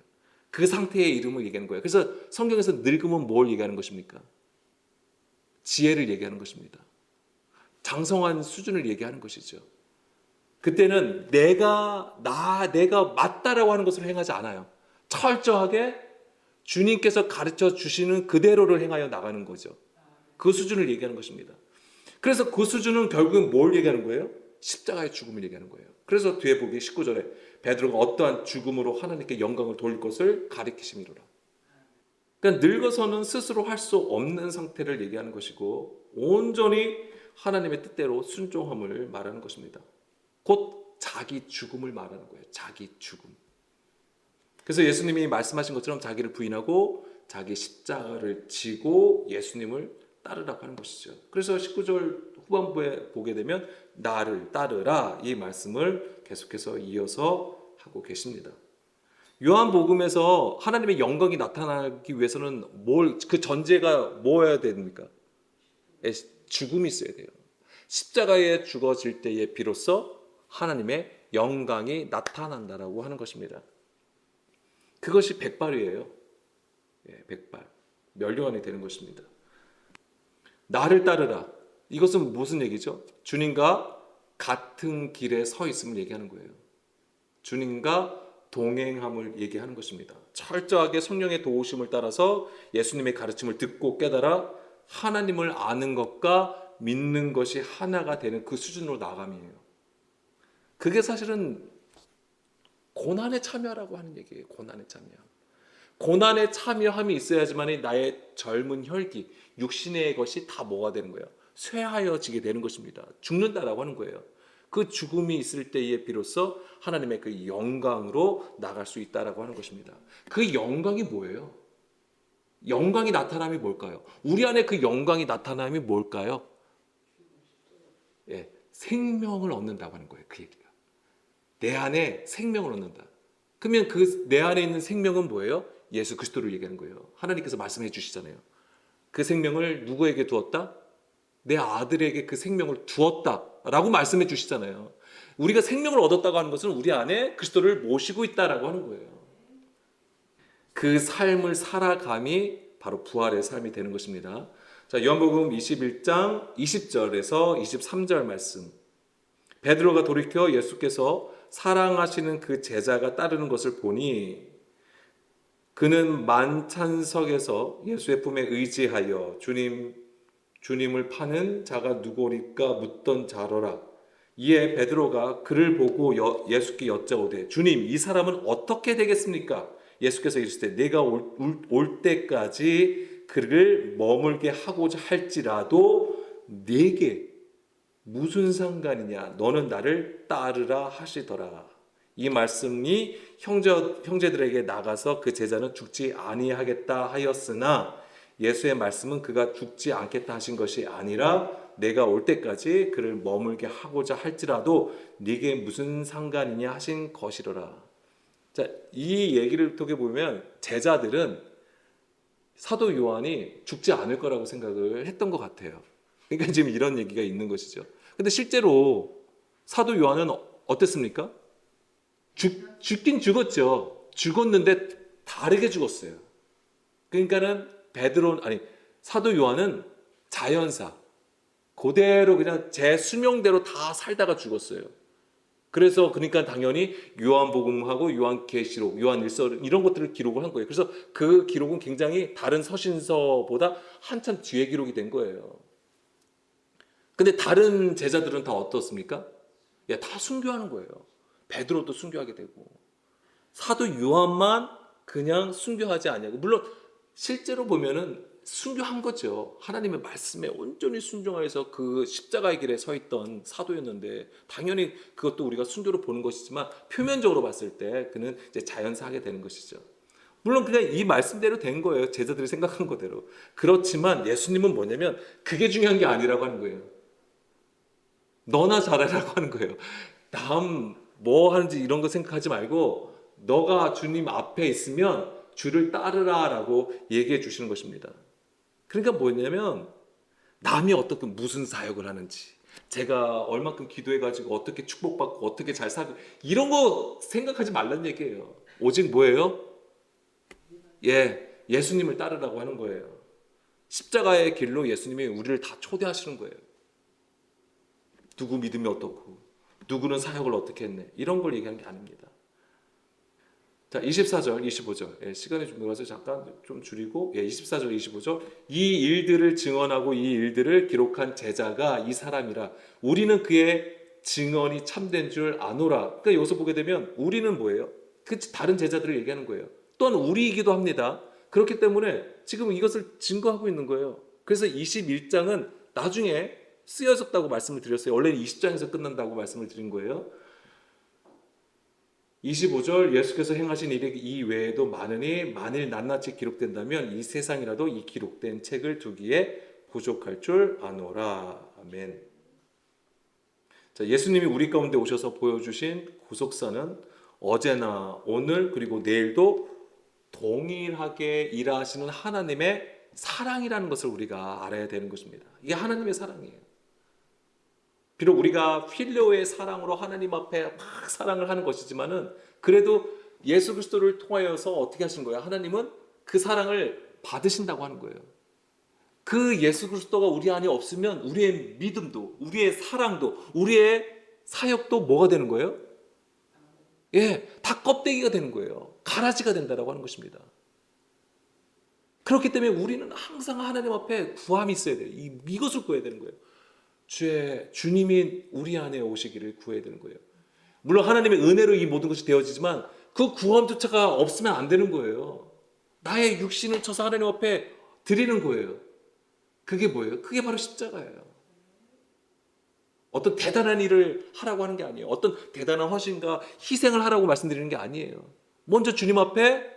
그 상태의 이름을 얘기하는 거예요. 그래서 성경에서 늙음은 뭘 얘기하는 것입니까? 지혜를 얘기하는 것입니다. 장성한 수준을 얘기하는 것이죠. 그때는 내가 맞다라고 하는 것을 행하지 않아요. 철저하게 주님께서 가르쳐 주시는 그대로를 행하여 나가는 거죠. 그 수준을 얘기하는 것입니다. 그래서 그 수준은 결국은 뭘 얘기하는 거예요? 십자가의 죽음을 얘기하는 거예요. 그래서 뒤에 보기 19절에 베드로가 어떠한 죽음으로 하나님께 영광을 돌릴 것을 가리키심이로라. 그러니까 늙어서는 스스로 할 수 없는 상태를 얘기하는 것이고 온전히 하나님의 뜻대로 순종함을 말하는 것입니다. 곧 자기 죽음을 말하는 거예요. 자기 죽음. 그래서 예수님이 말씀하신 것처럼 자기를 부인하고 자기 십자가를 지고 예수님을 따르라고 하는 것이죠. 그래서 19절 후반부에 보게 되면 나를 따르라 이 말씀을 계속해서 이어서 하고 계십니다. 요한복음에서 하나님의 영광이 나타나기 위해서는 그 전제가 뭐여야 됩니까? 죽음이 있어야 돼요. 십자가에 죽어질 때에 비로소 하나님의 영광이 나타난다라고 하는 것입니다. 그것이 백발이에요. 백발. 멸류관이 되는 것입니다. 나를 따르라. 이것은 무슨 얘기죠? 주님과 같은 길에 서 있음을 얘기하는 거예요. 주님과 동행함을 얘기하는 것입니다. 철저하게 성령의 도우심을 따라서 예수님의 가르침을 듣고 깨달아 하나님을 아는 것과 믿는 것이 하나가 되는 그 수준으로 나감이에요. 그게 사실은 고난에 참여라고 하는 얘기예요. 고난에 참여. 고난에 참여함이 있어야지만 나의 젊은 혈기, 육신의 것이 다 뭐가 되는 거예요? 쇠하여지게 되는 것입니다. 죽는다라고 하는 거예요. 그 죽음이 있을 때에 비로소 하나님의 그 영광으로 나갈 수 있다라고 하는 것입니다. 그 영광이 뭐예요? 영광이 나타남이 뭘까요? 우리 안에 그 영광이 나타남이 뭘까요? 생명을 얻는다고 하는 거예요. 그 얘기가. 내 안에 생명을 얻는다. 그러면 그 내 안에 있는 생명은 뭐예요? 예수 그리스도를 얘기하는 거예요. 하나님께서 말씀해 주시잖아요. 그 생명을 누구에게 두었다? 내 아들에게 그 생명을 두었다라고 말씀해 주시잖아요. 우리가 생명을 얻었다고 하는 것은 우리 안에 그리스도를 모시고 있다라고 하는 거예요. 그 삶을 살아감이 바로 부활의 삶이 되는 것입니다. 자, 요한복음 21장 20절에서 23절 말씀. 베드로가 돌이켜 예수께서 사랑하시는 그 제자가 따르는 것을 보니 그는 만찬석에서 예수의 품에 의지하여 주님을 파는 자가 누구리까 묻던 자로라. 이에 베드로가 그를 보고 예수께 여짜오되 주님 이 사람은 어떻게 되겠습니까? 예수께서 이르시되 내가 올 때까지 그를 머물게 하고자 할지라도 네게 무슨 상관이냐? 너는 나를 따르라 하시더라. 이 말씀이 형제들에게 나가서 그 제자는 죽지 아니하겠다 하였으나 예수의 말씀은 그가 죽지 않겠다 하신 것이 아니라 내가 올 때까지 그를 머물게 하고자 할지라도 네게 무슨 상관이냐 하신 것이로라. 자, 이 얘기를 통해 보면 제자들은 사도 요한이 죽지 않을 거라고 생각을 했던 것 같아요. 그러니까 지금 이런 얘기가 있는 것이죠. 근데 실제로 사도 요한은 어땠습니까? 죽긴 죽었죠. 죽었는데 다르게 죽었어요. 그러니까는 사도 요한은 자연사, 그대로 그냥 제 수명대로 다 살다가 죽었어요. 그래서 그러니까 당연히 요한복음하고 요한계시록, 요한일서 이런 것들을 기록을 한 거예요. 그래서 그 기록은 굉장히 다른 서신서보다 한참 뒤에 기록이 된 거예요. 근데 다른 제자들은 다 어떻습니까? 다 순교하는 거예요. 베드로도 순교하게 되고 사도 요한만 그냥 순교하지 않냐고. 물론 실제로 보면은 순교한 거죠. 하나님의 말씀에 온전히 순종하여서 그 십자가의 길에 서 있던 사도였는데 당연히 그것도 우리가 순교로 보는 것이지만 표면적으로 봤을 때 그는 이제 자연사하게 되는 것이죠. 물론 그냥 이 말씀대로 된 거예요. 제자들이 생각한 거대로. 그렇지만 예수님은 뭐냐면 그게 중요한 게 아니라고 하는 거예요. 너나 잘하라고 하는 거예요. 다음 뭐 하는지 이런 거 생각하지 말고 너가 주님 앞에 있으면 주를 따르라라고 얘기해 주시는 것입니다. 그러니까 뭐냐면 남이 어떻게 무슨 사역을 하는지 제가 얼마큼 기도해가지고 어떻게 축복받고 어떻게 잘 살고 이런 거 생각하지 말란 얘기예요. 오직 뭐예요? 예수님을 따르라고 하는 거예요. 십자가의 길로 예수님이 우리를 다 초대하시는 거예요. 누구 믿음이 어떻고 누구는 사역을 어떻게 했네 이런 걸 얘기하는 게 아닙니다. 자, 24절, 25절. 시간이 좀 늘어서 잠깐 좀 줄이고 24절, 25절. 이 일들을 증언하고 이 일들을 기록한 제자가 이 사람이라. 우리는 그의 증언이 참된 줄 아노라. 그러니까 여기서 보게 되면 우리는 뭐예요? 그 다른 제자들을 얘기하는 거예요. 또한 우리이기도 합니다. 그렇기 때문에 지금 이것을 증거하고 있는 거예요. 그래서 21장은 나중에 쓰여졌다고 말씀을 드렸어요. 원래는 20장에서 끝난다고 말씀을 드린 거예요. 25절 예수께서 행하신 일이 이 외에도 많으니 만일 낱낱이 기록된다면 이 세상이라도 이 기록된 책을 두기에 부족할 줄 아노라. 아멘. 자, 예수님이 우리 가운데 오셔서 보여주신 구속사는 어제나 오늘 그리고 내일도 동일하게 일하시는 하나님의 사랑이라는 것을 우리가 알아야 되는 것입니다. 이게 하나님의 사랑이에요. 비록 우리가 필요의 사랑으로 하나님 앞에 막 사랑을 하는 것이지만은 그래도 예수 그리스도를 통하여서 어떻게 하신 거예요? 하나님은 그 사랑을 받으신다고 하는 거예요. 그 예수 그리스도가 우리 안에 없으면 우리의 믿음도, 우리의 사랑도, 우리의 사역도 뭐가 되는 거예요? 다 껍데기가 되는 거예요. 가라지가 된다라고 하는 것입니다. 그렇기 때문에 우리는 항상 하나님 앞에 구함이 있어야 돼요. 이것을 구해야 되는 거예요. 주님이 우리 안에 오시기를 구해야 되는 거예요. 물론 하나님의 은혜로 이 모든 것이 되어지지만 그 구함조차가 없으면 안 되는 거예요. 나의 육신을 쳐서 하나님 앞에 드리는 거예요. 그게 뭐예요? 그게 바로 십자가예요. 어떤 대단한 일을 하라고 하는 게 아니에요. 어떤 대단한 헌신과 희생을 하라고 말씀드리는 게 아니에요. 먼저 주님 앞에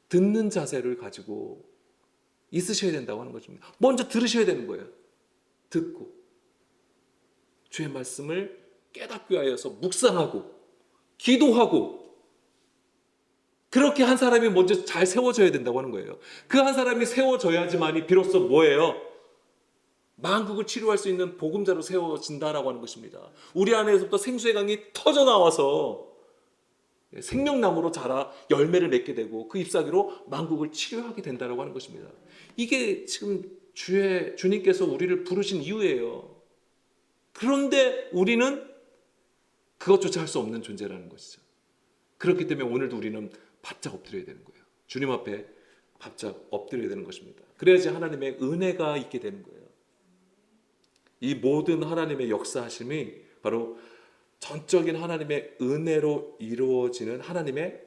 듣는 자세를 가지고 있으셔야 된다고 하는 것입니다. 먼저 들으셔야 되는 거예요. 듣고 주의 말씀을 깨닫게 하여서 묵상하고 기도하고 그렇게 한 사람이 먼저 잘 세워져야 된다고 하는 거예요. 그 한 사람이 세워져야지만이 비로소 뭐예요? 만국을 치료할 수 있는 복음자로 세워진다라고 하는 것입니다. 우리 안에서부터 생수의 강이 터져 나와서 생명나무로 자라 열매를 맺게 되고 그 잎사귀로 만국을 치료하게 된다라고 하는 것입니다. 이게 지금 주님께서 우리를 부르신 이유예요. 그런데 우리는 그것조차 할 수 없는 존재라는 것이죠. 그렇기 때문에 오늘도 우리는 바짝 엎드려야 되는 거예요. 주님 앞에 바짝 엎드려야 되는 것입니다. 그래야지 하나님의 은혜가 있게 되는 거예요. 이 모든 하나님의 역사하심이 바로 전적인 하나님의 은혜로 이루어지는 하나님의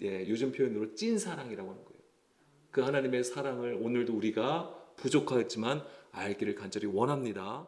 요즘 표현으로 찐사랑이라고 하는 거예요. 그 하나님의 사랑을 오늘도 우리가 부족하지만 알기를 간절히 원합니다.